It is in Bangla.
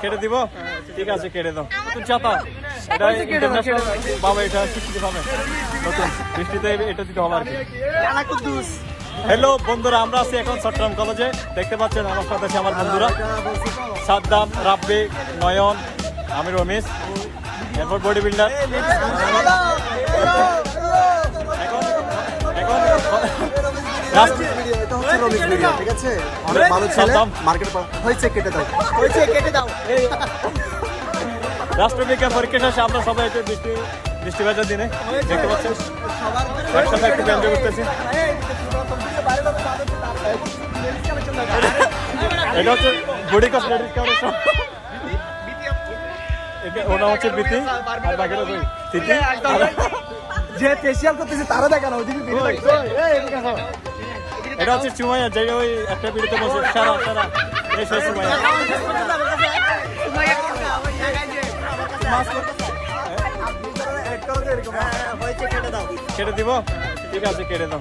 কেটে দিব, ঠিক আছে কেটে দাও। চাতা এটা বাবা, এটা স্বীকৃতি পাবে নতুন বৃষ্টিতে, এটা দিতে হবে আর কি। হ্যালো বন্ধুরা, আমরা আছি এখন চট্টগ্রাম কলেজে। দেখতে পাচ্ছেন আমার সাথে আছে আমার বন্ধুরা সাদ্দাম, রাব্বি, নয়ন, আমি রমেশ, এরপর বডি বিল্ডার। রাষ্ট্রবিজ্ঞান পরীক্ষা শেষে আমরা সবাই একটু বৃষ্টি ভেজার দিনে দেখতে পাচ্ছেন একসাথে একটু এনজয় করতেছি। এটা হচ্ছে বডি কসমেটিক, ওটা হচ্ছে বিতি আর বাকিটা স্মৃতি। যে ফেসিয়াল করতেছে তারা দেখানো, এটা হচ্ছে চুমাইয়া, যে ওই একটা ভিডিওতে বলছে সারা সারা এই সেই চুমাইয়া। কেটে দিব, ঠিক আছে কেটে দাও।